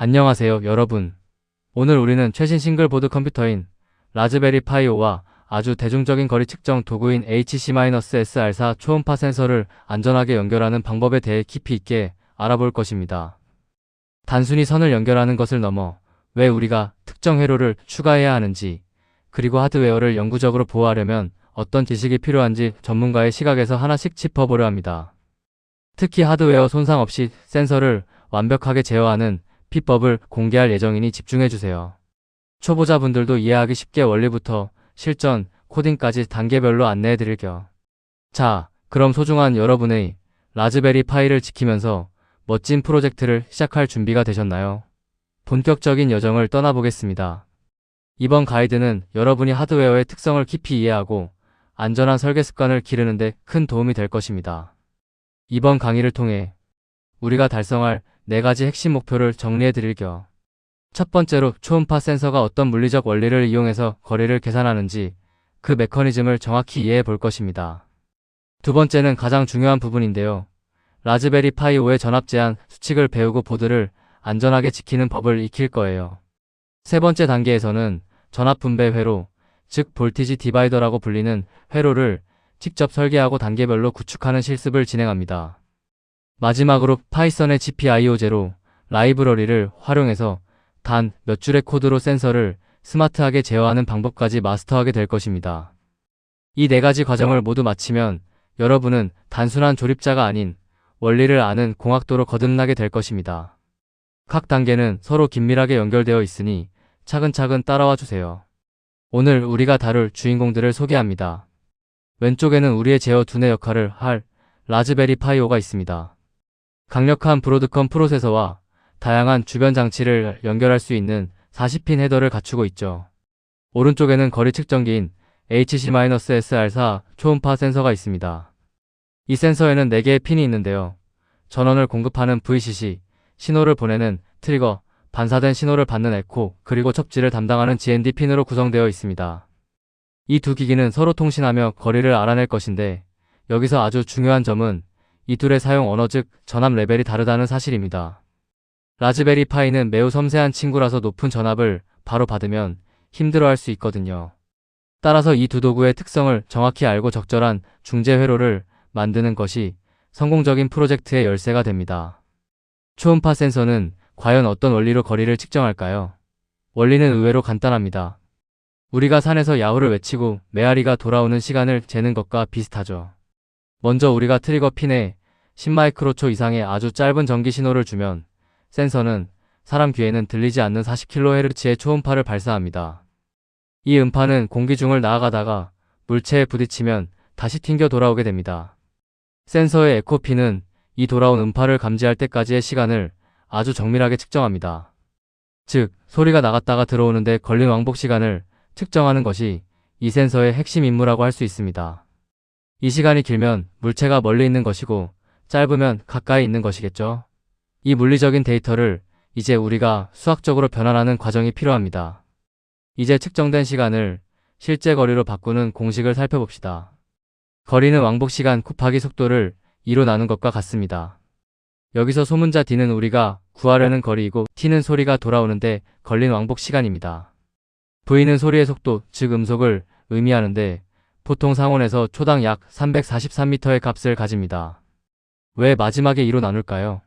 안녕하세요, 여러분. 오늘 우리는 최신 싱글보드 컴퓨터인 라즈베리 파이 5와 아주 대중적인 거리 측정 도구인 HC-SR4 초음파 센서를 안전하게 연결하는 방법에 대해 깊이 있게 알아볼 것입니다. 단순히 선을 연결하는 것을 넘어 왜 우리가 특정 회로를 추가해야 하는지, 그리고 하드웨어를 영구적으로 보호하려면 어떤 지식이 필요한지 전문가의 시각에서 하나씩 짚어보려 합니다. 특히 하드웨어 손상 없이 센서를 완벽하게 제어하는 비법을 공개할 예정이니 집중해주세요. 초보자분들도 이해하기 쉽게 원리부터 실전, 코딩까지 단계별로 안내해드릴게요. 자, 그럼 소중한 여러분의 라즈베리 파이를 지키면서 멋진 프로젝트를 시작할 준비가 되셨나요? 본격적인 여정을 떠나보겠습니다. 이번 가이드는 여러분이 하드웨어의 특성을 깊이 이해하고 안전한 설계 습관을 기르는 데 큰 도움이 될 것입니다. 이번 강의를 통해 우리가 달성할 4가지 핵심 목표를 정리해 드릴게요. 첫 번째로 초음파 센서가 어떤 물리적 원리를 이용해서 거리를 계산하는지 그 메커니즘을 정확히 이해해 볼 것입니다. 두 번째는 가장 중요한 부분인데요. 라즈베리 파이 5의 전압 제한 수칙을 배우고 보드를 안전하게 지키는 법을 익힐 거예요. 세 번째 단계에서는 전압 분배 회로, 즉 볼티지 디바이더라고 불리는 회로를 직접 설계하고 단계별로 구축하는 실습을 진행합니다. 마지막으로 파이썬의 GPIO0 라이브러리를 활용해서 단 몇 줄의 코드로 센서를 스마트하게 제어하는 방법까지 마스터하게 될 것입니다. 이 4가지 과정을 모두 마치면 여러분은 단순한 조립자가 아닌 원리를 아는 공학도로 거듭나게 될 것입니다. 각 단계는 서로 긴밀하게 연결되어 있으니 차근차근 따라와 주세요. 오늘 우리가 다룰 주인공들을 소개합니다. 왼쪽에는 우리의 제어 두뇌 역할을 할 라즈베리 파이 5가 있습니다. 강력한 브로드컴 프로세서와 다양한 주변 장치를 연결할 수 있는 40핀 헤더를 갖추고 있죠. 오른쪽에는 거리 측정기인 HC-SR4 초음파 센서가 있습니다. 이 센서에는 4개의 핀이 있는데요. 전원을 공급하는 VCC, 신호를 보내는 트리거, 반사된 신호를 받는 에코, 그리고 첩지를 담당하는 GND 핀으로 구성되어 있습니다. 이 두 기기는 서로 통신하며 거리를 알아낼 것인데 여기서 아주 중요한 점은 이 둘의 사용 언어 즉 전압 레벨이 다르다는 사실입니다. 라즈베리 파이는 매우 섬세한 친구라서 높은 전압을 바로 받으면 힘들어할 수 있거든요. 따라서 이 두 도구의 특성을 정확히 알고 적절한 중재 회로를 만드는 것이 성공적인 프로젝트의 열쇠가 됩니다. 초음파 센서는 과연 어떤 원리로 거리를 측정할까요? 원리는 의외로 간단합니다. 우리가 산에서 야호를 외치고 메아리가 돌아오는 시간을 재는 것과 비슷하죠. 먼저 우리가 트리거 핀에 10마이크로초 이상의 아주 짧은 전기 신호를 주면 센서는 사람 귀에는 들리지 않는 40kHz의 초음파를 발사합니다. 이 음파는 공기 중을 나아가다가 물체에 부딪히면 다시 튕겨 돌아오게 됩니다. 센서의 에코핀은 이 돌아온 음파를 감지할 때까지의 시간을 아주 정밀하게 측정합니다. 즉, 소리가 나갔다가 들어오는데 걸린 왕복 시간을 측정하는 것이 이 센서의 핵심 임무라고 할 수 있습니다. 이 시간이 길면 물체가 멀리 있는 것이고 짧으면 가까이 있는 것이겠죠. 이 물리적인 데이터를 이제 우리가 수학적으로 변환하는 과정이 필요합니다. 이제 측정된 시간을 실제 거리로 바꾸는 공식을 살펴봅시다. 거리는 왕복 시간 곱하기 속도를 2로 나눈 것과 같습니다. 여기서 소문자 D는 우리가 구하려는 거리이고 T는 소리가 돌아오는데 걸린 왕복 시간입니다. V는 소리의 속도, 즉 음속을 의미하는데 보통 상온에서 초당 약 343m의 값을 가집니다. 왜 마지막에 2로 나눌까요?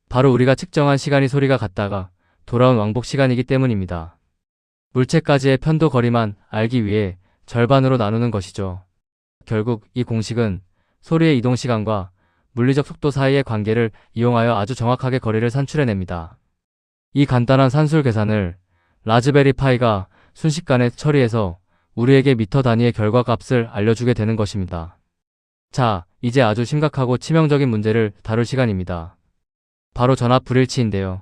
바로 우리가 측정한 시간이 소리가 갔다가 돌아온 왕복 시간이기 때문입니다. 물체까지의 편도 거리만 알기 위해 절반으로 나누는 것이죠. 결국 이 공식은 소리의 이동 시간과 물리적 속도 사이의 관계를 이용하여 아주 정확하게 거리를 산출해냅니다. 이 간단한 산술 계산을 라즈베리 파이가 순식간에 처리해서 우리에게 미터 단위의 결과값을 알려주게 되는 것입니다. 자, 이제 아주 심각하고 치명적인 문제를 다룰 시간입니다. 바로 전압 불일치인데요.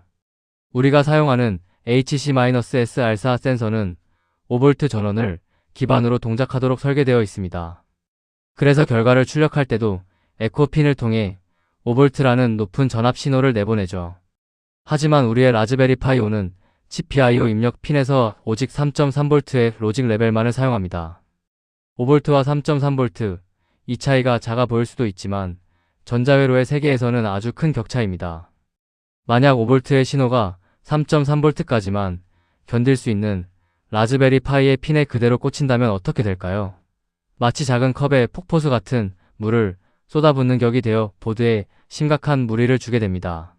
우리가 사용하는 HC-SR4 센서는 5V 전원을 기반으로 동작하도록 설계되어 있습니다. 그래서 결과를 출력할 때도 에코핀을 통해 5V라는 높은 전압 신호를 내보내죠. 하지만 우리의 라즈베리 파이 5는 GPIO 입력 핀에서 오직 3.3V의 로직 레벨만을 사용합니다. 5V와 3.3V, 이 차이가 작아 보일 수도 있지만 전자회로의 세계에서는 아주 큰 격차입니다. 만약 5V의 신호가 3.3V까지만 견딜 수 있는 라즈베리 파이의 핀에 그대로 꽂힌다면 어떻게 될까요? 마치 작은 컵에 폭포수 같은 물을 쏟아붓는 격이 되어 보드에 심각한 무리를 주게 됩니다.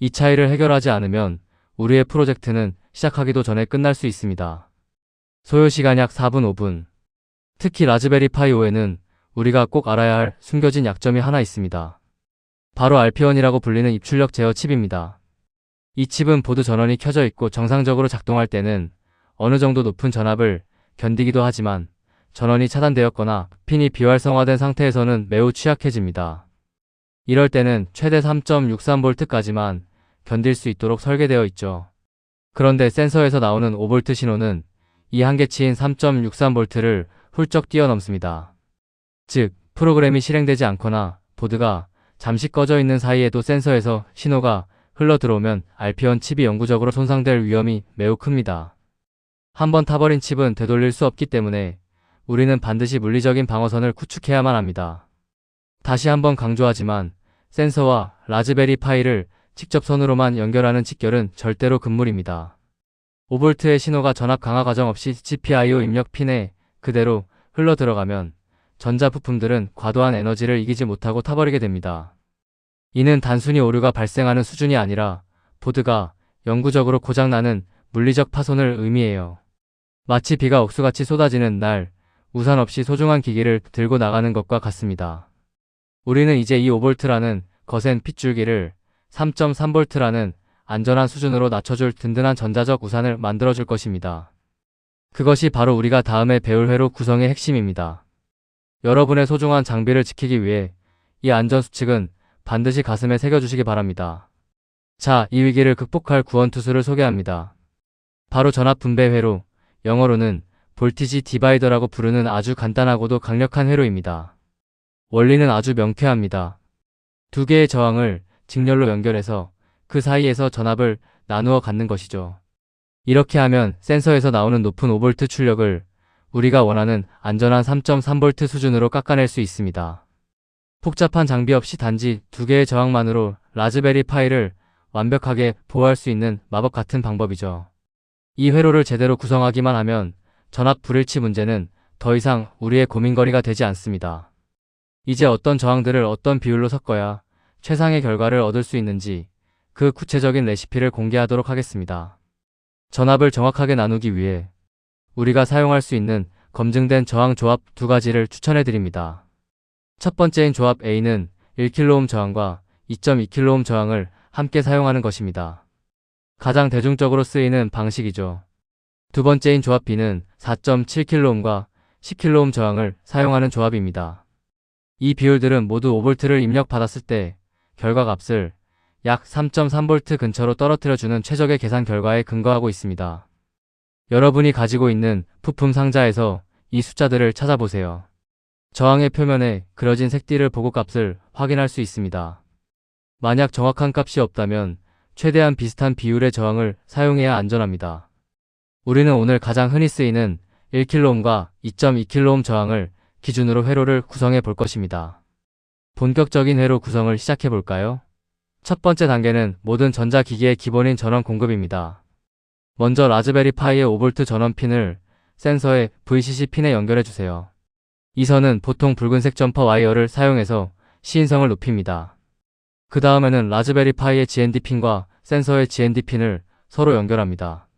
이 차이를 해결하지 않으면 우리의 프로젝트는 시작하기도 전에 끝날 수 있습니다. 소요시간 약 4분 5분. 특히 라즈베리 파이 5에는 우리가 꼭 알아야 할 숨겨진 약점이 하나 있습니다. 바로 RP1이라고 불리는 입출력 제어 칩입니다. 이 칩은 보드 전원이 켜져 있고 정상적으로 작동할 때는 어느 정도 높은 전압을 견디기도 하지만 전원이 차단되었거나 핀이 비활성화된 상태에서는 매우 취약해집니다. 이럴 때는 최대 3.63V까지만 견딜 수 있도록 설계되어 있죠. 그런데 센서에서 나오는 5V 신호는 이 한계치인 3.63V를 훌쩍 뛰어넘습니다. 즉, 프로그램이 실행되지 않거나 보드가 잠시 꺼져 있는 사이에도 센서에서 신호가 흘러 들어오면 RP1 칩이 영구적으로 손상될 위험이 매우 큽니다. 한번 타버린 칩은 되돌릴 수 없기 때문에 우리는 반드시 물리적인 방어선을 구축해야만 합니다. 다시 한번 강조하지만 센서와 라즈베리 파이를 직접 선으로만 연결하는 직결은 절대로 금물입니다. 5V의 신호가 전압 강화 과정 없이 GPIO 입력 핀에 그대로 흘러 들어가면 전자 부품들은 과도한 에너지를 이기지 못하고 타버리게 됩니다. 이는 단순히 오류가 발생하는 수준이 아니라 보드가 영구적으로 고장나는 물리적 파손을 의미해요. 마치 비가 억수같이 쏟아지는 날, 우산 없이 소중한 기기를 들고 나가는 것과 같습니다. 우리는 이제 이 5V라는 거센 핏줄기를 3.3V라는 안전한 수준으로 낮춰줄 든든한 전자적 우산을 만들어줄 것입니다. 그것이 바로 우리가 다음에 배울 회로 구성의 핵심입니다. 여러분의 소중한 장비를 지키기 위해 이 안전수칙은 반드시 가슴에 새겨주시기 바랍니다. 자, 이 위기를 극복할 구원투수를 소개합니다. 바로 전압 분배 회로, 영어로는 볼티지 디바이더라고 부르는 아주 간단하고도 강력한 회로입니다. 원리는 아주 명쾌합니다. 두 개의 저항을 직렬로 연결해서 그 사이에서 전압을 나누어 갖는 것이죠. 이렇게 하면 센서에서 나오는 높은 5V 출력을 우리가 원하는 안전한 3.3V 수준으로 깎아낼 수 있습니다. 복잡한 장비 없이 단지 두 개의 저항만으로 라즈베리 파이를 완벽하게 보호할 수 있는 마법 같은 방법이죠. 이 회로를 제대로 구성하기만 하면 전압 불일치 문제는 더 이상 우리의 고민거리가 되지 않습니다. 이제 어떤 저항들을 어떤 비율로 섞어야 최상의 결과를 얻을 수 있는지 그 구체적인 레시피를 공개하도록 하겠습니다. 전압을 정확하게 나누기 위해 우리가 사용할 수 있는 검증된 저항 조합 두 가지를 추천해 드립니다. 첫 번째인 조합 A는 1kΩ 저항과 2.2kΩ 저항을 함께 사용하는 것입니다. 가장 대중적으로 쓰이는 방식이죠. 두 번째인 조합 B는 4.7kΩ과 10kΩ 저항을 사용하는 조합입니다. 이 비율들은 모두 5V를 입력받았을 때 결과값을 약 3.3V 근처로 떨어뜨려주는 최적의 계산 결과에 근거하고 있습니다. 여러분이 가지고 있는 부품 상자에서 이 숫자들을 찾아보세요. 저항의 표면에 그려진 색띠를 보고 값을 확인할 수 있습니다. 만약 정확한 값이 없다면 최대한 비슷한 비율의 저항을 사용해야 안전합니다. 우리는 오늘 가장 흔히 쓰이는 1kΩ과 2.2kΩ 저항을 기준으로 회로를 구성해 볼 것입니다. 본격적인 회로 구성을 시작해 볼까요? 첫 번째 단계는 모든 전자기기의 기본인 전원 공급입니다. 먼저 라즈베리 파이의 5V 전원 핀을 센서의 VCC 핀에 연결해 주세요. 이 선은 보통 붉은색 점퍼 와이어를 사용해서 시인성을 높입니다. 그 다음에는 라즈베리 파이의 GND 핀과 센서의 GND 핀을 서로 연결합니다.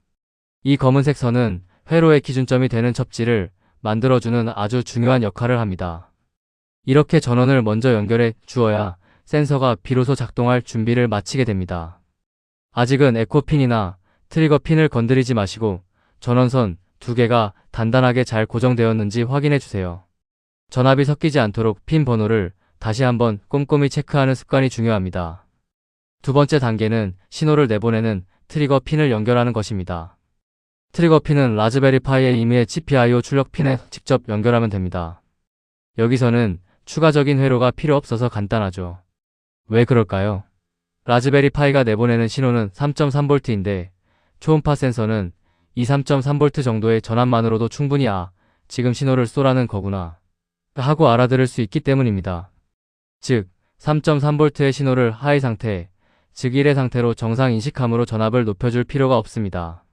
이 검은색 선은 회로의 기준점이 되는 첩지를 만들어주는 아주 중요한 역할을 합니다. 이렇게 전원을 먼저 연결해 주어야 센서가 비로소 작동할 준비를 마치게 됩니다. 아직은 에코핀이나 트리거 핀을 건드리지 마시고 전원선 두 개가 단단하게 잘 고정되었는지 확인해 주세요. 전압이 섞이지 않도록 핀 번호를 다시 한번 꼼꼼히 체크하는 습관이 중요합니다. 두 번째 단계는 신호를 내보내는 트리거 핀을 연결하는 것입니다. 트리거 핀은 라즈베리 파이의 임의의 GPIO 출력 핀에 직접 연결하면 됩니다. 여기서는 추가적인 회로가 필요 없어서 간단하죠. 왜 그럴까요? 라즈베리 파이가 내보내는 신호는 3.3V인데 초음파 센서는 이 3.3V 정도의 전압만으로도 충분히 지금 신호를 쏘라는 거구나 하고 알아들을 수 있기 때문입니다. 즉 3.3V의 신호를 하이 상태 즉 1의 상태로 정상 인식함으로 전압을 높여줄 필요가 없습니다.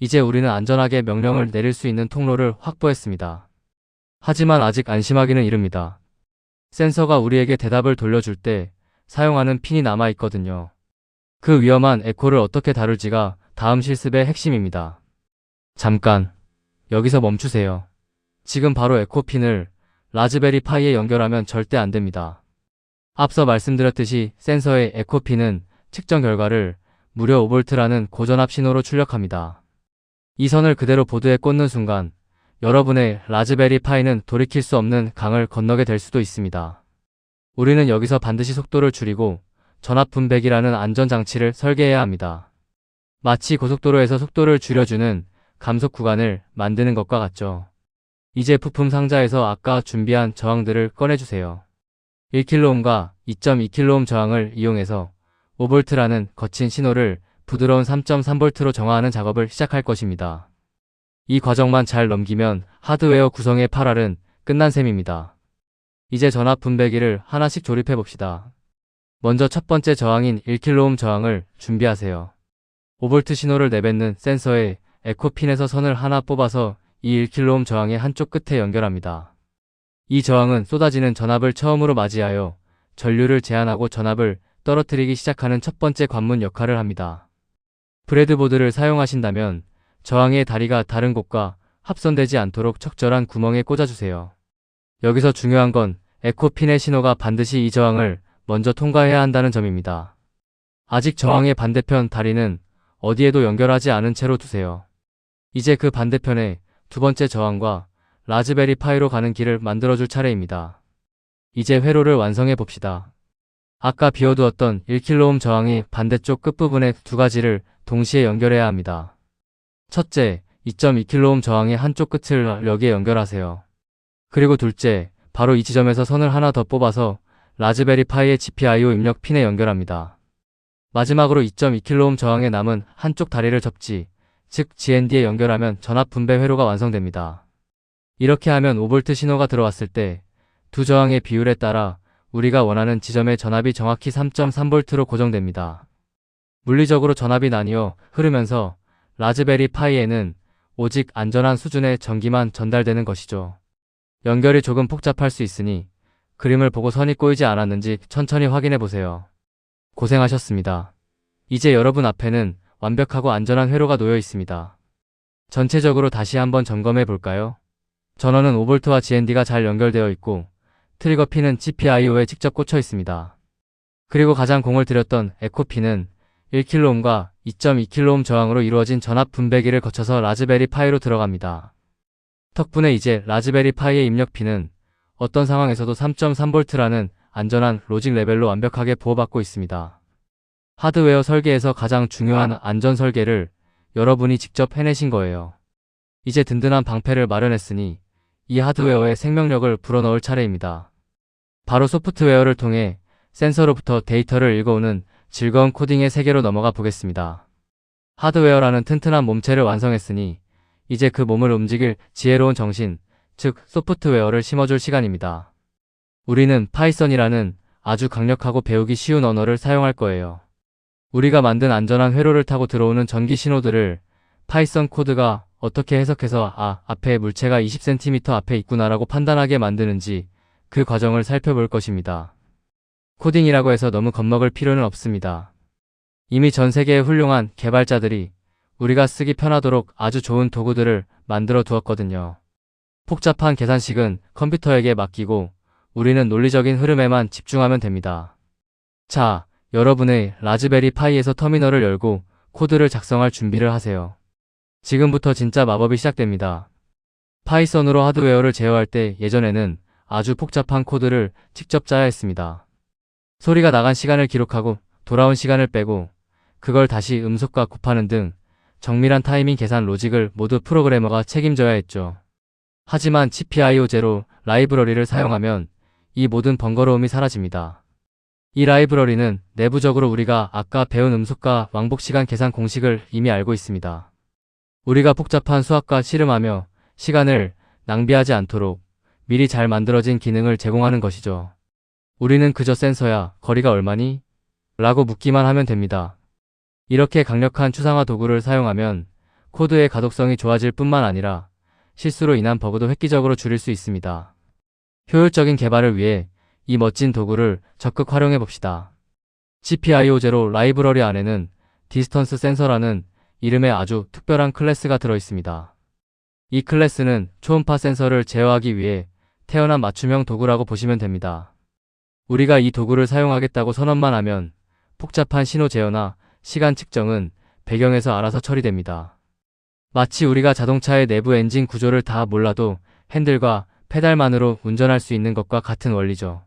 이제 우리는 안전하게 명령을 내릴 수 있는 통로를 확보했습니다. 하지만 아직 안심하기는 이릅니다. 센서가 우리에게 대답을 돌려줄 때 사용하는 핀이 남아있거든요. 그 위험한 에코를 어떻게 다룰지가 다음 실습의 핵심입니다. 잠깐, 여기서 멈추세요. 지금 바로 에코 핀을 라즈베리 파이에 연결하면 절대 안 됩니다. 앞서 말씀드렸듯이 센서의 에코 핀은 측정 결과를 무려 5V라는 고전압 신호로 출력합니다. 이 선을 그대로 보드에 꽂는 순간 여러분의 라즈베리 파이는 돌이킬 수 없는 강을 건너게 될 수도 있습니다. 우리는 여기서 반드시 속도를 줄이고 전압 분배기라는 안전장치를 설계해야 합니다. 마치 고속도로에서 속도를 줄여주는 감속 구간을 만드는 것과 같죠. 이제 부품 상자에서 아까 준비한 저항들을 꺼내주세요. 1kΩ과 2.2kΩ 저항을 이용해서 5V라는 거친 신호를 부드러운 3.3V로 정화하는 작업을 시작할 것입니다. 이 과정만 잘 넘기면 하드웨어 구성의 8알은 끝난 셈입니다. 이제 전압 분배기를 하나씩 조립해 봅시다. 먼저 첫 번째 저항인 1kΩ 저항을 준비하세요. 5V 신호를 내뱉는 센서의 에코핀에서 선을 하나 뽑아서 이 1kΩ 저항의 한쪽 끝에 연결합니다. 이 저항은 쏟아지는 전압을 처음으로 맞이하여 전류를 제한하고 전압을 떨어뜨리기 시작하는 첫 번째 관문 역할을 합니다. 브레드보드를 사용하신다면 저항의 다리가 다른 곳과 합선되지 않도록 적절한 구멍에 꽂아주세요. 여기서 중요한 건 에코핀의 신호가 반드시 이 저항을 먼저 통과해야 한다는 점입니다. 아직 저항의 반대편 다리는 어디에도 연결하지 않은 채로 두세요. 이제 그 반대편에 두 번째 저항과 라즈베리 파이로 가는 길을 만들어줄 차례입니다. 이제 회로를 완성해 봅시다. 아까 비워두었던 1kΩ 저항의 반대쪽 끝부분에 두 가지를 동시에 연결해야 합니다. 첫째, 2.2kΩ 저항의 한쪽 끝을 여기에 연결하세요. 그리고 둘째, 바로 이 지점에서 선을 하나 더 뽑아서 라즈베리 파이의 GPIO 입력 핀에 연결합니다. 마지막으로 2.2kΩ 저항에 남은 한쪽 다리를 접지, 즉 GND에 연결하면 전압 분배 회로가 완성됩니다. 이렇게 하면 5V 신호가 들어왔을 때 두 저항의 비율에 따라 우리가 원하는 지점의 전압이 정확히 3.3V로 고정됩니다. 물리적으로 전압이 나뉘어 흐르면서 라즈베리 파이에는 오직 안전한 수준의 전기만 전달되는 것이죠. 연결이 조금 복잡할 수 있으니 그림을 보고 선이 꼬이지 않았는지 천천히 확인해 보세요. 고생하셨습니다. 이제 여러분 앞에는 완벽하고 안전한 회로가 놓여 있습니다. 전체적으로 다시 한번 점검해 볼까요? 전원은 5V와 GND가 잘 연결되어 있고 트리거 핀은 GPIO에 직접 꽂혀 있습니다. 그리고 가장 공을 들였던 에코 핀은 1kΩ과 2.2kΩ 저항으로 이루어진 전압 분배기를 거쳐서 라즈베리 파이로 들어갑니다. 덕분에 이제 라즈베리 파이의 입력 핀은 어떤 상황에서도 3.3V라는 안전한 로직 레벨로 완벽하게 보호받고 있습니다. 하드웨어 설계에서 가장 중요한 안전 설계를 여러분이 직접 해내신 거예요. 이제 든든한 방패를 마련했으니 이 하드웨어의 생명력을 불어넣을 차례입니다. 바로 소프트웨어를 통해 센서로부터 데이터를 읽어오는 즐거운 코딩의 세계로 넘어가 보겠습니다. 하드웨어라는 튼튼한 몸체를 완성했으니 이제 그 몸을 움직일 지혜로운 정신, 즉 소프트웨어를 심어줄 시간입니다. 우리는 파이썬이라는 아주 강력하고 배우기 쉬운 언어를 사용할 거예요. 우리가 만든 안전한 회로를 타고 들어오는 전기 신호들을 파이썬 코드가 어떻게 해석해서 앞에 물체가 20cm 앞에 있구나라고 판단하게 만드는지 그 과정을 살펴볼 것입니다. 코딩이라고 해서 너무 겁먹을 필요는 없습니다. 이미 전 세계의 훌륭한 개발자들이 우리가 쓰기 편하도록 아주 좋은 도구들을 만들어 두었거든요. 복잡한 계산식은 컴퓨터에게 맡기고 우리는 논리적인 흐름에만 집중하면 됩니다. 자, 여러분의 라즈베리 파이에서 터미널을 열고 코드를 작성할 준비를 하세요. 지금부터 진짜 마법이 시작됩니다. 파이썬으로 하드웨어를 제어할 때 예전에는 아주 복잡한 코드를 직접 짜야 했습니다. 소리가 나간 시간을 기록하고 돌아온 시간을 빼고 그걸 다시 음속과 곱하는 등 정밀한 타이밍 계산 로직을 모두 프로그래머가 책임져야 했죠. 하지만 GPIO0 라이브러리를 사용하면 이 모든 번거로움이 사라집니다. 이 라이브러리는 내부적으로 우리가 아까 배운 음속과 왕복시간 계산 공식을 이미 알고 있습니다. 우리가 복잡한 수학과 씨름하며 시간을 낭비하지 않도록 미리 잘 만들어진 기능을 제공하는 것이죠. 우리는 그저 센서야, 거리가 얼마니? 라고 묻기만 하면 됩니다. 이렇게 강력한 추상화 도구를 사용하면 코드의 가독성이 좋아질 뿐만 아니라 실수로 인한 버그도 획기적으로 줄일 수 있습니다. 효율적인 개발을 위해 이 멋진 도구를 적극 활용해 봅시다. GPIO0 라이브러리 안에는 디스턴스 센서라는 이름의 아주 특별한 클래스가 들어있습니다. 이 클래스는 초음파 센서를 제어하기 위해 태어난 맞춤형 도구라고 보시면 됩니다. 우리가 이 도구를 사용하겠다고 선언만 하면 복잡한 신호 제어나 시간 측정은 배경에서 알아서 처리됩니다. 마치 우리가 자동차의 내부 엔진 구조를 다 몰라도 핸들과 페달만으로 운전할 수 있는 것과 같은 원리죠.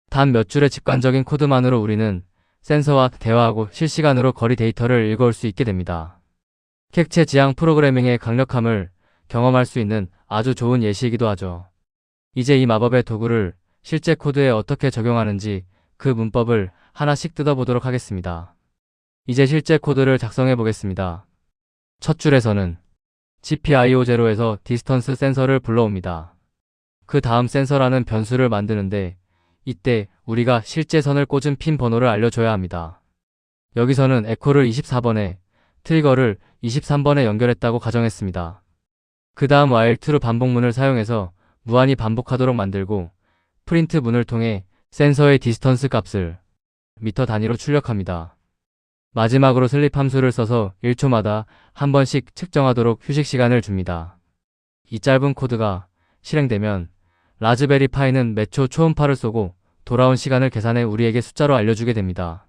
단 몇 줄의 직관적인 코드만으로 우리는 센서와 대화하고 실시간으로 거리 데이터를 읽어올 수 있게 됩니다. 객체 지향 프로그래밍의 강력함을 경험할 수 있는 아주 좋은 예시이기도 하죠. 이제 이 마법의 도구를 실제 코드에 어떻게 적용하는지 그 문법을 하나씩 뜯어보도록 하겠습니다. 이제 실제 코드를 작성해 보겠습니다. 첫 줄에서는 GPIO0에서 디스턴스 센서를 불러옵니다. 그 다음 센서라는 변수를 만드는데 이때 우리가 실제 선을 꽂은 핀 번호를 알려줘야 합니다. 여기서는 에코를 24번에 트리거를 23번에 연결했다고 가정했습니다. 그 다음 while true 반복문을 사용해서 무한히 반복하도록 만들고 프린트 문을 통해 센서의 디스턴스 값을 미터 단위로 출력합니다. 마지막으로 슬립 함수를 써서 1초마다 한 번씩 측정하도록 휴식 시간을 줍니다. 이 짧은 코드가 실행되면 라즈베리 파이는 몇 초 초음파를 쏘고 돌아온 시간을 계산해 우리에게 숫자로 알려주게 됩니다.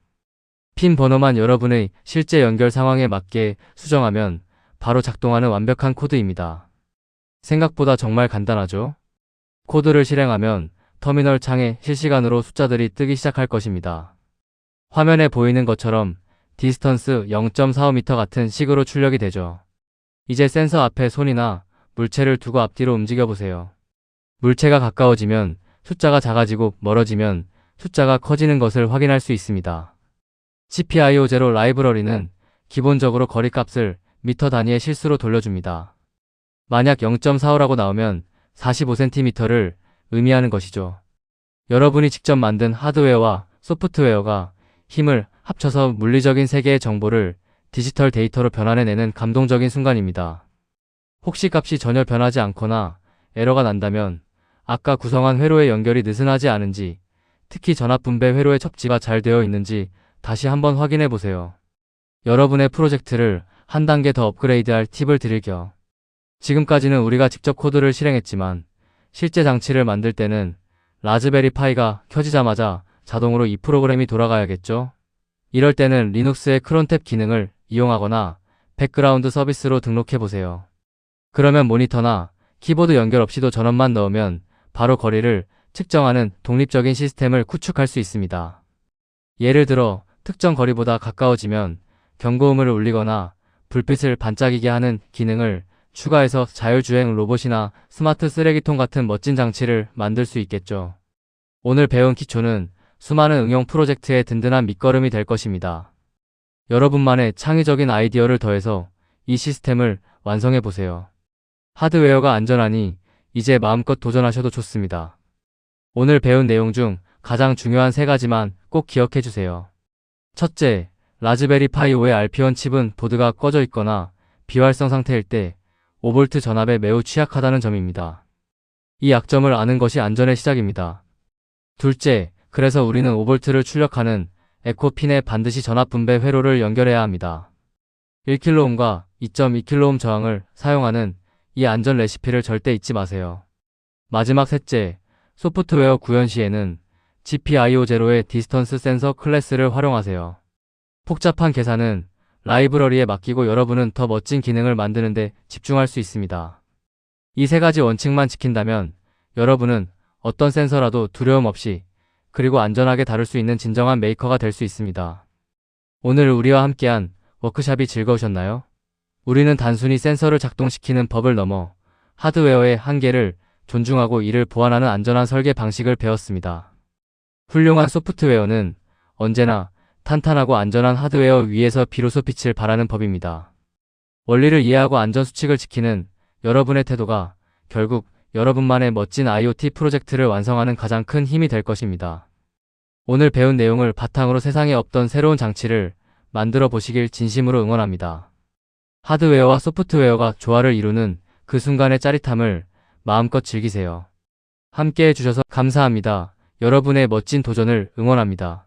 핀 번호만 여러분의 실제 연결 상황에 맞게 수정하면 바로 작동하는 완벽한 코드입니다. 생각보다 정말 간단하죠? 코드를 실행하면 터미널 창에 실시간으로 숫자들이 뜨기 시작할 것입니다. 화면에 보이는 것처럼 디스턴스 0.45m 같은 식으로 출력이 되죠. 이제 센서 앞에 손이나 물체를 두고 앞뒤로 움직여 보세요. 물체가 가까워지면 숫자가 작아지고 멀어지면 숫자가 커지는 것을 확인할 수 있습니다. GPIO0 라이브러리는 기본적으로 거리값을 미터 단위의 실수로 돌려줍니다. 만약 0.45라고 나오면 45cm를 의미하는 것이죠. 여러분이 직접 만든 하드웨어와 소프트웨어가 힘을 합쳐서 물리적인 세계의 정보를 디지털 데이터로 변환해내는 감동적인 순간입니다. 혹시 값이 전혀 변하지 않거나 에러가 난다면 아까 구성한 회로의 연결이 느슨하지 않은지, 특히 전압 분배 회로의 첩지가 잘 되어 있는지 다시 한번 확인해 보세요. 여러분의 프로젝트를 한 단계 더 업그레이드할 팁을 드릴 겸 지금까지는 우리가 직접 코드를 실행했지만 실제 장치를 만들 때는 라즈베리 파이가 켜지자마자 자동으로 이 프로그램이 돌아가야겠죠? 이럴 때는 리눅스의 크론탭 기능을 이용하거나 백그라운드 서비스로 등록해 보세요. 그러면 모니터나 키보드 연결 없이도 전원만 넣으면 바로 거리를 측정하는 독립적인 시스템을 구축할 수 있습니다. 예를 들어 특정 거리보다 가까워지면 경고음을 울리거나 불빛을 반짝이게 하는 기능을 추가해서 자율주행 로봇이나 스마트 쓰레기통 같은 멋진 장치를 만들 수 있겠죠. 오늘 배운 기초는 수많은 응용 프로젝트의 든든한 밑거름이 될 것입니다. 여러분만의 창의적인 아이디어를 더해서 이 시스템을 완성해 보세요. 하드웨어가 안전하니 이제 마음껏 도전하셔도 좋습니다. 오늘 배운 내용 중 가장 중요한 3가지만 꼭 기억해 주세요. 첫째, 라즈베리 파이 5의 RP1 칩은 보드가 꺼져 있거나 비활성 상태일 때 5V 전압에 매우 취약하다는 점입니다. 이 약점을 아는 것이 안전의 시작입니다. 둘째, 그래서 우리는 5V를 출력하는 에코핀에 반드시 전압 분배 회로를 연결해야 합니다. 1kΩ과 2.2kΩ 저항을 사용하는 이 안전 레시피를 절대 잊지 마세요. 마지막 셋째, 소프트웨어 구현 시에는 GPIO0의 디스턴스 센서 클래스를 활용하세요. 복잡한 계산은 라이브러리에 맡기고 여러분은 더 멋진 기능을 만드는 데 집중할 수 있습니다. 이 3가지 원칙만 지킨다면 여러분은 어떤 센서라도 두려움 없이 그리고 안전하게 다룰 수 있는 진정한 메이커가 될 수 있습니다. 오늘 우리와 함께한 워크샵이 즐거우셨나요? 우리는 단순히 센서를 작동시키는 법을 넘어 하드웨어의 한계를 존중하고 이를 보완하는 안전한 설계 방식을 배웠습니다. 훌륭한 소프트웨어는 언제나 탄탄하고 안전한 하드웨어 위에서 비로소 빛을 발하는 법입니다. 원리를 이해하고 안전수칙을 지키는 여러분의 태도가 결국 여러분만의 멋진 IoT 프로젝트를 완성하는 가장 큰 힘이 될 것입니다. 오늘 배운 내용을 바탕으로 세상에 없던 새로운 장치를 만들어 보시길 진심으로 응원합니다. 하드웨어와 소프트웨어가 조화를 이루는 그 순간의 짜릿함을 마음껏 즐기세요. 함께 해주셔서 감사합니다. 여러분의 멋진 도전을 응원합니다.